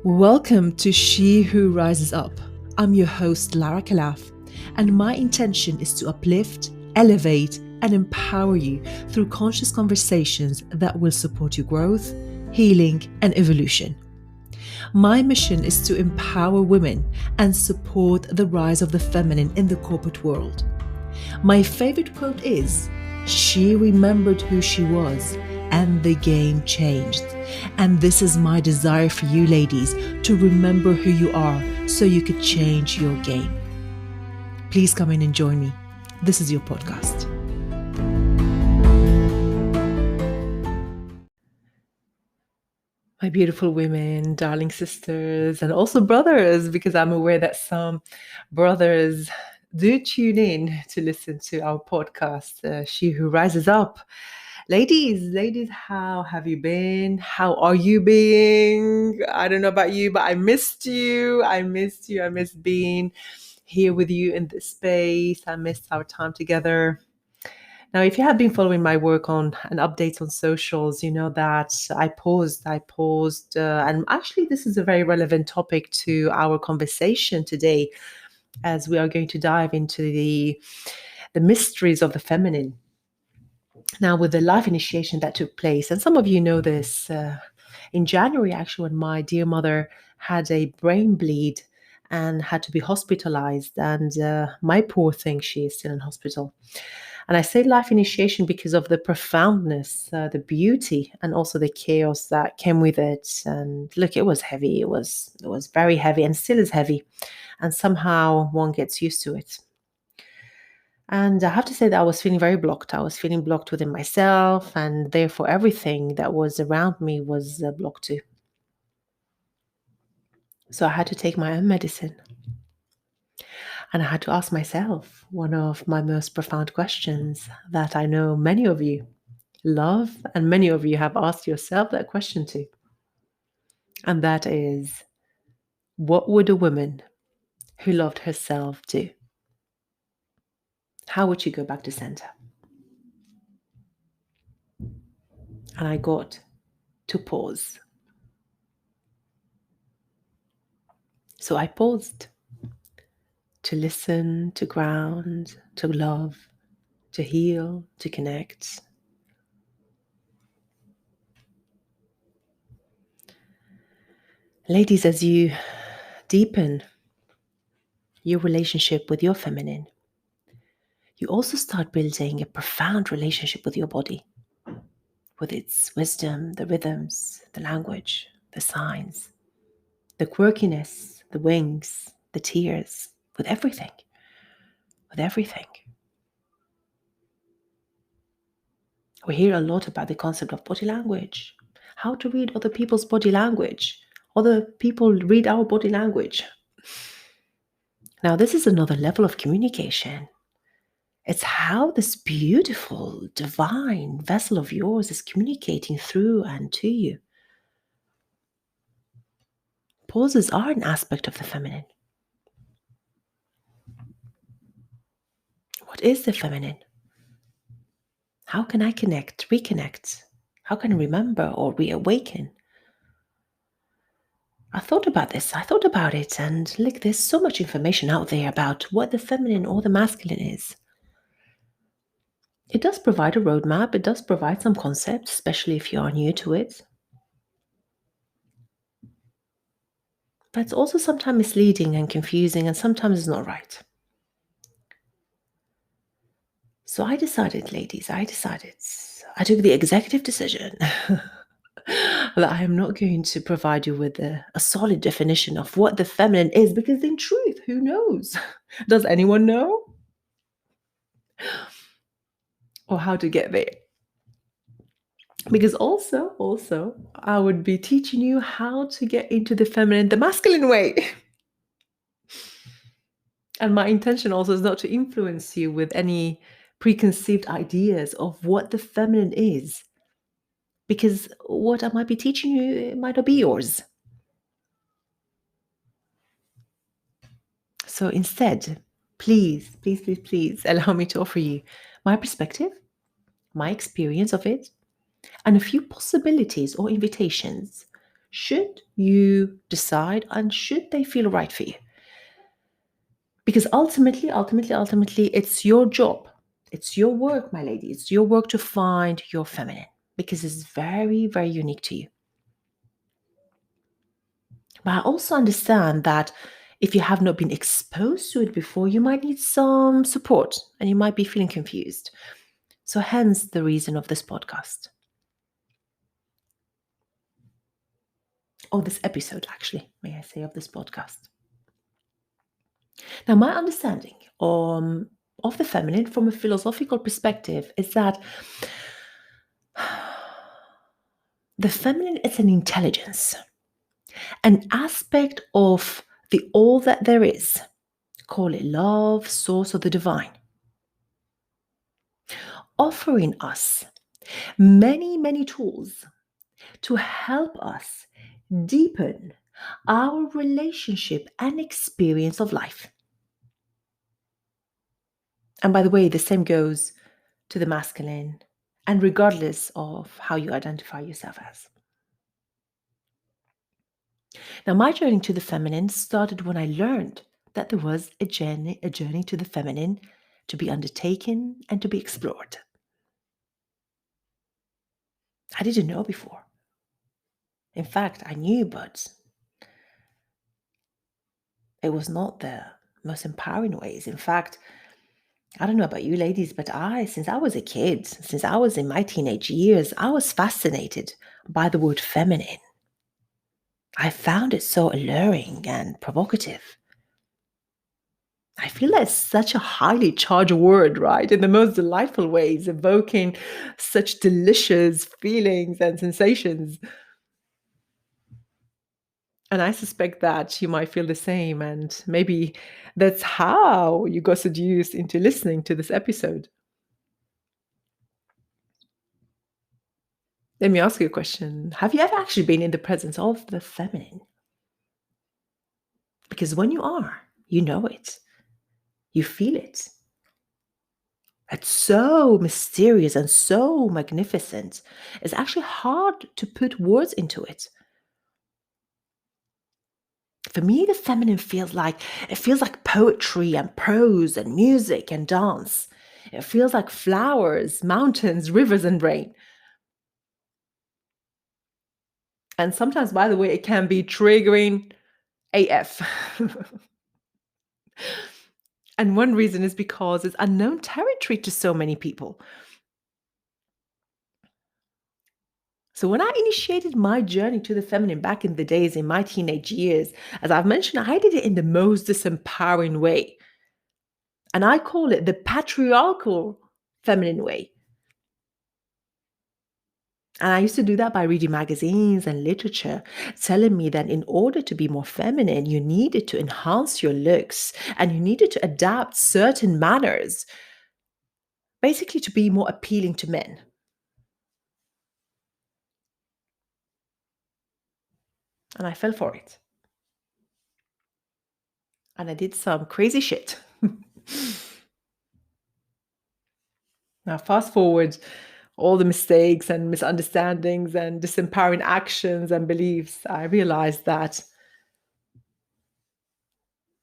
Welcome to She Who Rises Up. I'm your host, Lara, and my intention is to uplift, elevate, and empower you through conscious conversations that will support your growth, healing, and evolution. My mission is to empower women and support the rise of the feminine in the corporate world. My favorite quote is, "She remembered who she was, and the game changed." And this is my desire for you ladies to remember who you are so you could change your game. Please come in and join me. This is your podcast. My beautiful women, darling sisters, and also brothers, because I'm aware that some brothers do tune in to listen to our podcast, She Who Rises Up. Ladies, how have you been? How are you being? I don't know about you, but I missed you. I missed being here with you in this space. I missed our time together. Now, if you have been following my work on and updates on socials, you know that I paused, and actually this is a very relevant topic to our conversation today, as we are going to dive into the mysteries of the feminine. Now, with the life initiation that took place, and some of you know this, in January, actually, when my dear mother had a brain bleed and had to be hospitalized, and my poor thing, she is still in hospital. And I say life initiation because of the profoundness, the beauty, and also the chaos that came with it. And look, it was heavy. It was very heavy, and still is heavy. And somehow one gets used to it. And I have to say that I was feeling very blocked. I was feeling blocked within myself, and therefore everything that was around me was blocked too. So I had to take my own medicine. And I had to ask myself one of my most profound questions that I know many of you love, and many of you have asked yourself that question too. And that is, what would a woman who loved herself do? How would she go back to center? And I got to pause. So I paused to listen, to ground, to love, to heal, to connect. Ladies, as you deepen your relationship with your feminine, you also start building a profound relationship with your body, with its wisdom, the rhythms, the language, the signs, the quirkiness, the wings, the tears, with everything. With everything. We hear a lot about the concept of body language, how to read other people's body language. Other people read our body language. Now, this is another level of communication. It's how this beautiful, divine vessel of yours is communicating through and to you. Pauses are an aspect of the feminine. What is the feminine? How can I connect, reconnect? How can I remember or reawaken? I thought about this, I thought about it, and look, there's so much information out there about what the feminine or the masculine is. It does provide a roadmap, it does provide some concepts, especially if you are new to it. But it's also sometimes misleading and confusing, and sometimes it's not right. So I decided, ladies, I took the executive decision that I am not going to provide you with a solid definition of what the feminine is, because in truth, who knows? Does anyone know? Or how to get there? Because also, I would be teaching you how to get into the feminine the masculine way. And my intention also is not to influence you with any preconceived ideas of what the feminine is, because what I might be teaching you, it might not be yours. So instead, please allow me to offer you my perspective, my experience of it, and a few possibilities or invitations should you decide and should they feel right for you? Because ultimately, it's your job. It's your work, my lady. It's your work to find your feminine because it's very, very unique to you. But I also understand that if you have not been exposed to it before, you might need some support and you might be feeling confused. So, hence the reason of this podcast. Or this episode, actually, may I say, of this podcast. Now, my understanding of the feminine from a philosophical perspective is that the feminine is an intelligence, an aspect of the all that there is. Call it love, source, or the divine, offering us many, many tools to help us deepen our relationship and experience of life. And by the way, the same goes to the masculine, and regardless of how you identify yourself as. Now, my journey to the feminine started when I learned that there was a journey to the feminine to be undertaken and to be explored. I didn't know before. In fact, I knew, but it was not the most empowering ways. In fact, I don't know about you ladies, but since I was a kid, since I was in my teenage years, I was fascinated by the word feminine. I found it so alluring and provocative. I feel that's such a highly charged word, right? In the most delightful ways, evoking such delicious feelings and sensations. And I suspect that you might feel the same. And maybe that's how you got seduced into listening to this episode. Let me ask you a question. Have you ever actually been in the presence of the feminine? Because when you are, you know it, you feel it. It's so mysterious and so magnificent. It's actually hard to put words into it. For me, the feminine feels like poetry and prose and music and dance. It feels like flowers, mountains, rivers, and rain. And sometimes, by the way, it can be triggering AF. And one reason is because it's unknown territory to so many people. So when I initiated my journey to the feminine back in the days in my teenage years, as I've mentioned, I did it in the most disempowering way. And I call it the patriarchal feminine way. And I used to do that by reading magazines and literature, telling me that in order to be more feminine, you needed to enhance your looks and you needed to adapt certain manners, basically to be more appealing to men. And I fell for it. And I did some crazy shit. Now, fast forward all the mistakes and misunderstandings and disempowering actions and beliefs, I realized that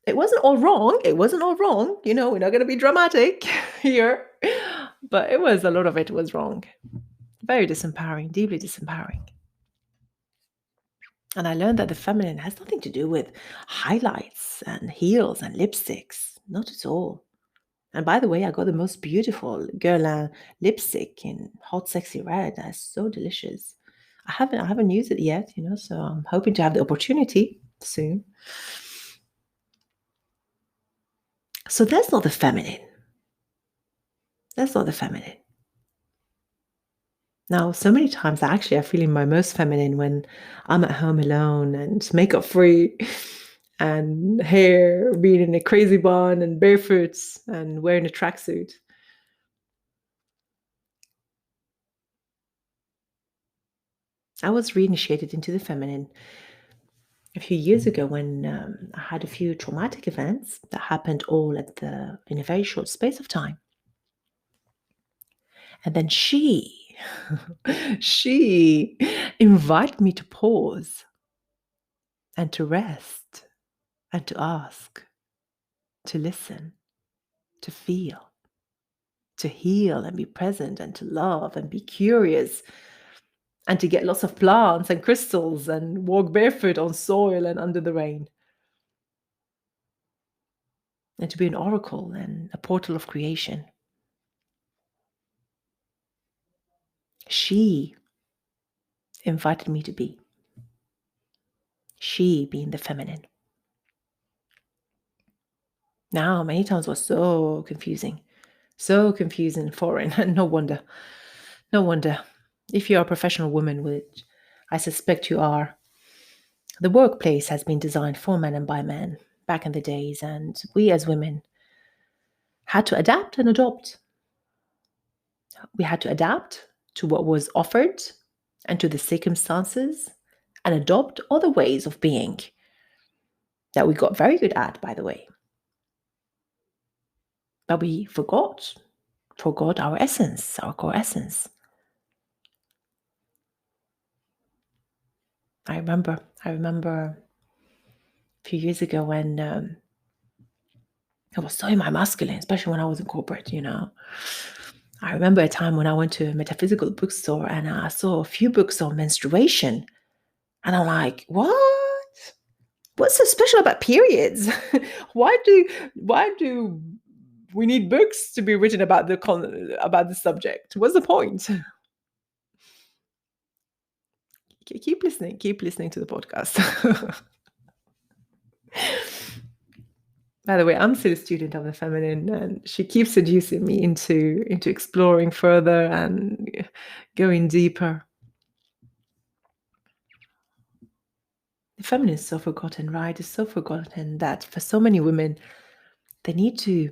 it wasn't all wrong. It wasn't all wrong. We're not going to be dramatic here. But a lot of it was wrong. Very disempowering, deeply disempowering. And I learned that the feminine has nothing to do with highlights and heels and lipsticks. Not at all. And by the way, I got the most beautiful Guerlain lipstick in hot, sexy red. That's so delicious. I haven't used it yet, so I'm hoping to have the opportunity soon. So that's not the feminine. That's not the feminine. Now, so many times I feel my most feminine when I'm at home alone and makeup free and hair being in a crazy bun and barefoot and wearing a tracksuit. I was reinitiated into the feminine a few years ago when I had a few traumatic events that happened all in a very short space of time. And then she invited me to pause and to rest and to ask, to listen, to feel, to heal and be present and to love and be curious and to get lots of plants and crystals and walk barefoot on soil and under the rain. And to be an oracle and a portal of creation. She invited me to be. She being the feminine. Now, many times was so confusing and foreign. And no wonder. No wonder. If you are a professional woman, which I suspect you are, the workplace has been designed for men and by men back in the days, and we as women had to adapt and adopt. We had to adapt to what was offered and to the circumstances and adopt other ways of being that we got very good at, by the way. But we forgot our essence, our core essence. I remember a few years ago when I was so in my masculine, especially when I was in corporate, I remember a time when I went to a metaphysical bookstore and I saw a few books on menstruation. And I'm like, what? What's so special about periods? Why do we need books to be written about the subject? What's the point? Keep listening to the podcast. By the way, I'm still a student of the feminine, and she keeps seducing me into exploring further and going deeper. The feminine is so forgotten, right? It's so forgotten that for so many women, they need to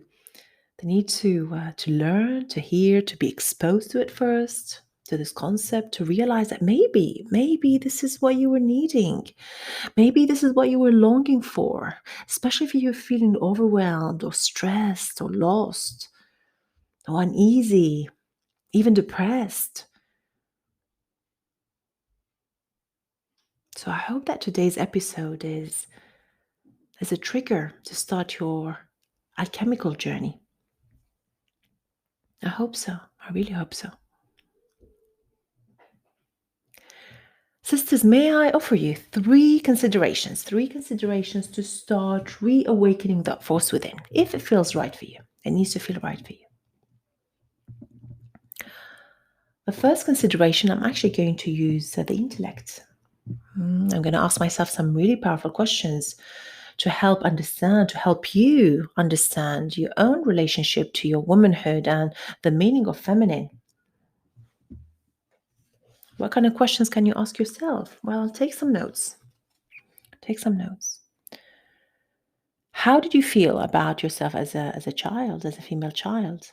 learn, to hear, to be exposed to it first, to this concept, to realize that maybe this is what you were needing. Maybe this is what you were longing for, especially if you're feeling overwhelmed or stressed or lost or uneasy, even depressed. So I hope that today's episode is a trigger to start your alchemical journey. I hope so. I really hope so. Sisters, may I offer you three considerations to start reawakening that force within, if it feels right for you. It needs to feel right for you. The first consideration, I'm actually going to use the intellect. I'm going to ask myself some really powerful questions to help you understand your own relationship to your womanhood and the meaning of feminine. What kind of questions can you ask yourself? Well, take some notes. How did you feel about yourself as a child, as a female child?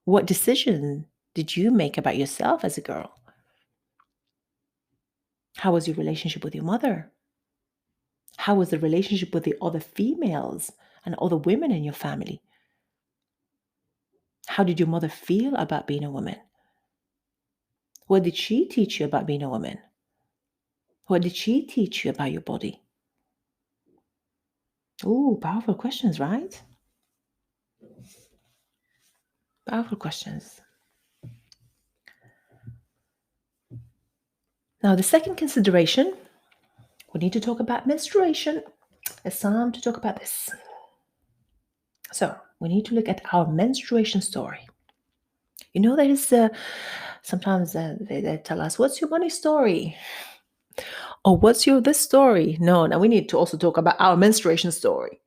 What decision did you make about yourself as a girl? How was your relationship with your mother? How was the relationship with the other females and other women in your family? How did your mother feel about being a woman? What did she teach you about being a woman? What did she teach you about your body? Oh, powerful questions, right? Powerful questions. Now, the second consideration, we need to talk about menstruation. It's time to talk about this. So, we need to look at our menstruation story. There is sometimes they tell us, what's your money story? Or what's your this story? No, now we need to also talk about our menstruation story.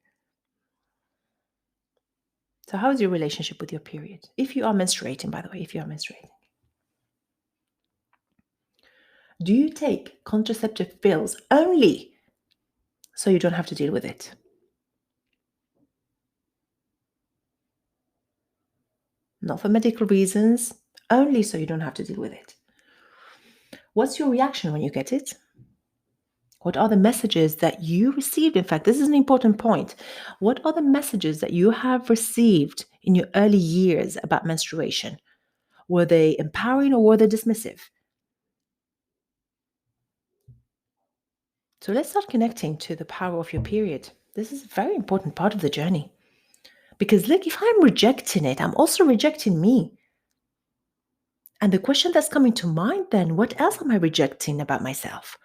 So how is your relationship with your period? If you are menstruating, by the way, do you take contraceptive pills only so you don't have to deal with it? Not for medical reasons, only so you don't have to deal with it. What's your reaction when you get it? What are the messages that you received? In fact, this is an important point. What are the messages that you have received in your early years about menstruation? Were they empowering or were they dismissive? So let's start connecting to the power of your period. This is a very important part of the journey. Because look, if I'm rejecting it, I'm also rejecting me. And the question that's coming to mind then, what else am I rejecting about myself?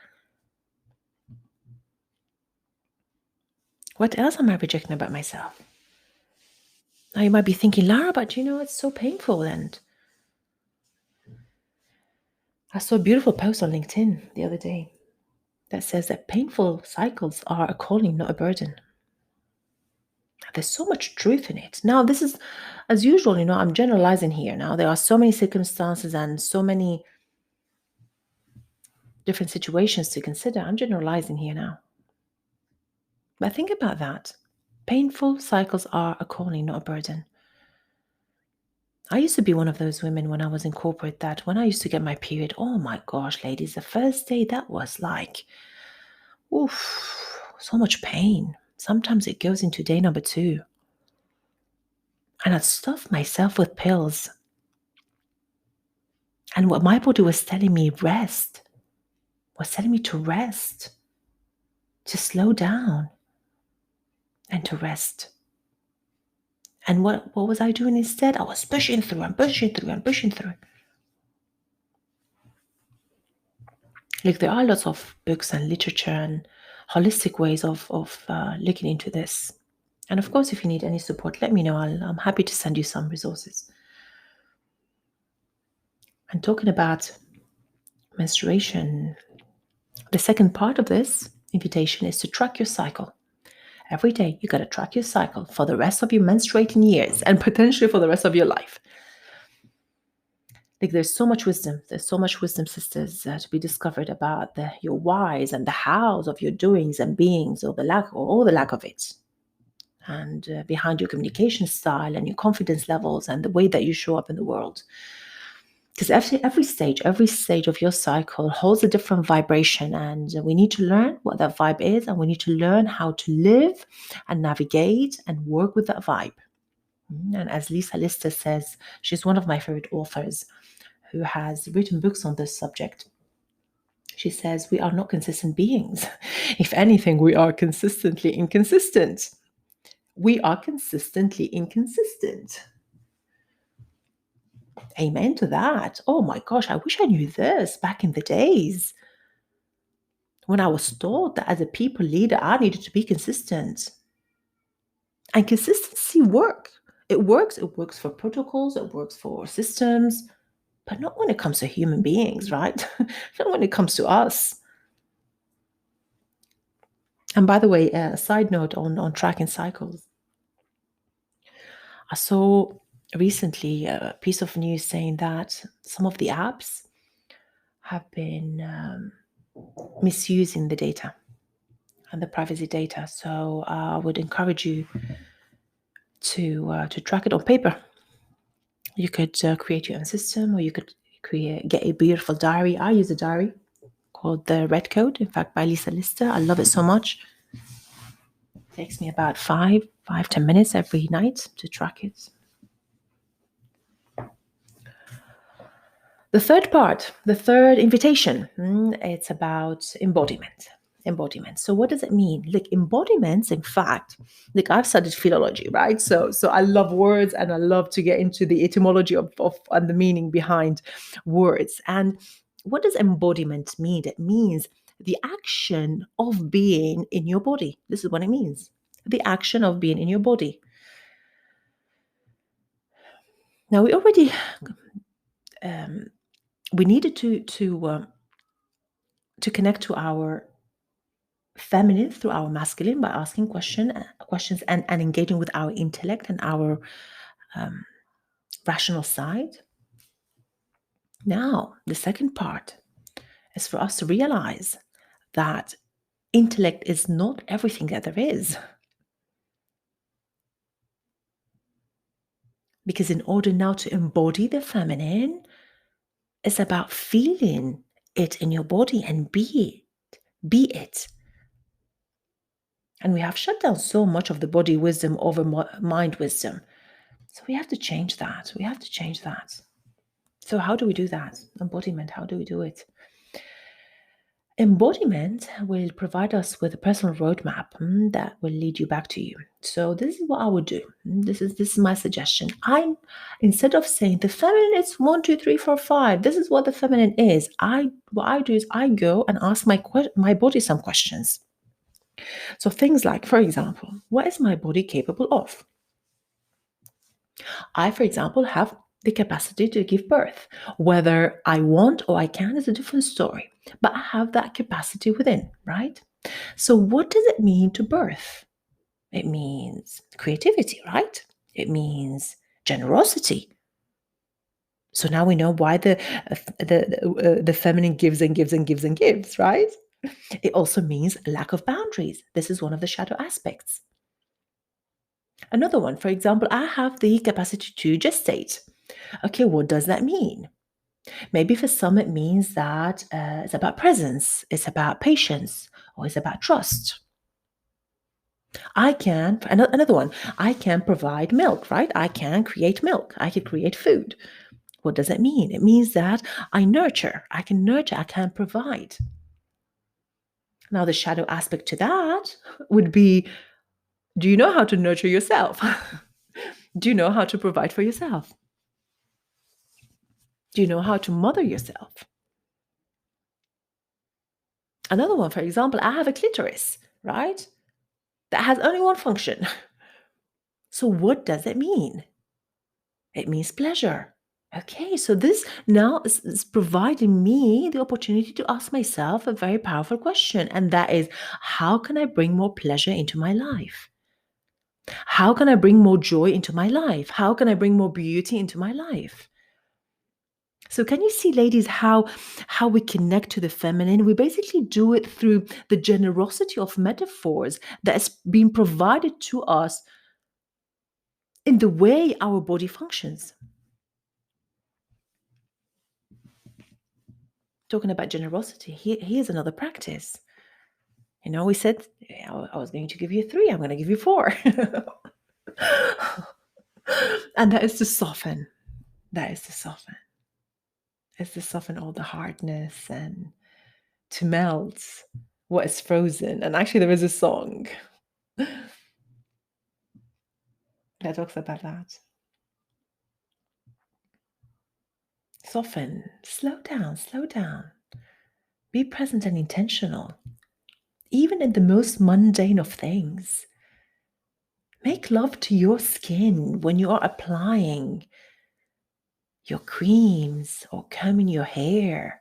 What else am I rejecting about myself? Now you might be thinking, Lara, but it's so painful. And I saw a beautiful post on LinkedIn the other day that says that painful cycles are a calling, not a burden. There's so much truth in it. Now, this is, as usual, I'm generalizing here. Now, there are so many circumstances and so many different situations to consider. I'm generalizing here now. But think about that. Painful cycles are a calling, not a burden. I used to be one of those women when I was in corporate that when I used to get my period, oh my gosh, ladies, the first day that was like, oof, so much pain. Sometimes it goes into day number 2. And I'd stuff myself with pills. And what my body was telling me, rest, was telling me to rest, to slow down and to rest. And what was I doing instead? I was pushing through and pushing through and pushing through. Like there are lots of books and literature and holistic ways of looking into this. And of course, if you need any support, let me know. I'm happy to send you some resources. And talking about menstruation, the second part of this invitation is to track your cycle. Every day, you got to track your cycle for the rest of your menstruating years and potentially for the rest of your life. Like there's so much wisdom. There's so much wisdom, sisters, to be discovered about your whys and the hows of your doings and beings, or the lack of it. And behind your communication style and your confidence levels and the way that you show up in the world. Because every stage of your cycle holds a different vibration, and we need to learn what that vibe is, and we need to learn how to live and navigate and work with that vibe. And as Lisa Lister says, she's one of my favorite authors who has written books on this subject. She says, we are not consistent beings. If anything, we are consistently inconsistent. We are consistently inconsistent. Amen to that. Oh my gosh, I wish I knew this back in the days when I was taught that as a people leader, I needed to be consistent. And consistency works. It works. It works for protocols. It works for systems. But not when it comes to human beings, right? Not when it comes to us. And by the way, a side note on tracking cycles. I saw recently a piece of news saying that some of the apps have been misusing the data and the privacy data. So I would encourage you to track it on paper. You could create your own system, or you could get a beautiful diary. I use a diary called the Red Code, in fact, by Lisa Lister. I love it so much. It takes me about 10 minutes every night to track it. The third part, the third invitation, it's about embodiment. So what does it mean? Like embodiments, in fact, like I've studied philology, right? So I love words, and I love to get into the etymology of and the meaning behind words. And what does embodiment mean? It means the action of being in your body. This is what it means. The action of being in your body. Now we already we needed to connect to our feminine through our masculine by asking questions and engaging with our intellect and our rational side. Now, the second part is for us to realize that intellect is not everything that there is. Because in order now to embody the feminine, it's about feeling it in your body and be it. And we have shut down so much of the body wisdom over mind wisdom. So we have to change that. So how do we do that? Embodiment, how do we do it? Embodiment will provide us with a personal roadmap that will lead you back to you. So this is what I would do. This is my suggestion. I Instead of saying the feminine is 1, 2, 3, 4, 5. This is what the feminine is. What I do is I go and ask my body some questions. So things like, for example, what is my body capable of? I, for example, have the capacity to give birth. Whether I want or I can is a different story, but I have that capacity within, right? So, what does it mean to birth? It means creativity, right? It means generosity. So now we know why the feminine gives and gives and gives and gives, right? It also means lack of boundaries. This is one of the shadow aspects. Another one, for example, I have the capacity to gestate. Okay, what does that mean? Maybe for some it means that it's about presence, it's about patience, or it's about trust. Another one, I can provide milk, right? I can create milk, I can create food. What does it mean? It means that I can provide. Now, the shadow aspect to that would be, do you know how to nurture yourself? Do you know how to provide for yourself? Do you know how to mother yourself? Another one, for example, I have a clitoris, right? That has only one function. So what does it mean? It means pleasure. Okay, so this now is providing me the opportunity to ask myself a very powerful question, and that is, how can I bring more pleasure into my life? How can I bring more joy into my life? How can I bring more beauty into my life? So can you see, ladies, how we connect to the feminine? We basically do it through the generosity of metaphors that is being provided to us in the way our body functions. Talking about generosity, here's another practice. We said I was going to give you 3, I'm going to give you 4. And that is to soften. It's to soften all the hardness and to melt what is frozen. And actually, there is a song that talks about that. Soften, slow down. Be present and intentional, even in the most mundane of things. Make love to your skin when you are applying your creams or combing your hair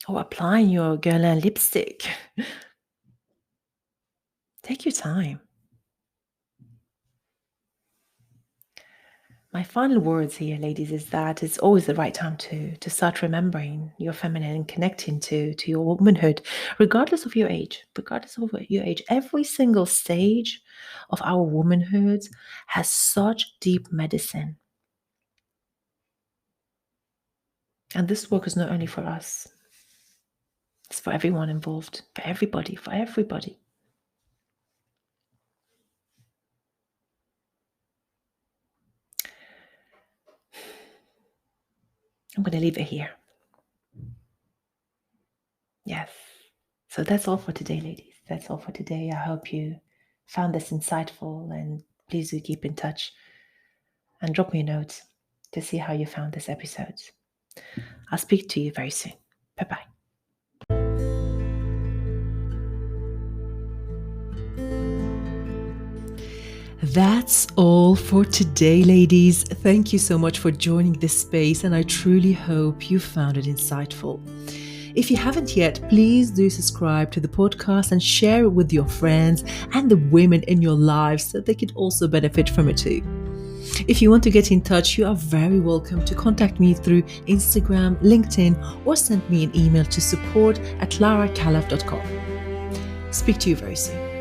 or applying your Guerlain lipstick. Take your time. My final words here, ladies, is that it's always the right time to start remembering your feminine and connecting to your womanhood, regardless of your age. Every single stage of our womanhood has such deep medicine. And this work is not only for us. It's for everyone involved, for everybody. I'm going to leave it here. Yes. So that's all for today, ladies. That's all for today. I hope you found this insightful, and please do keep in touch and drop me a note to see how you found this episode. I'll speak to you very soon. Bye-bye. That's all for today, ladies. Thank you so much for joining this space, and I truly hope you found it insightful. If you haven't yet, please do subscribe to the podcast and share it with your friends and the women in your lives so they could also benefit from it too. If you want to get in touch, you are very welcome to contact me through Instagram, LinkedIn, or send me an email to support@laracalaf.com. Speak to you very soon.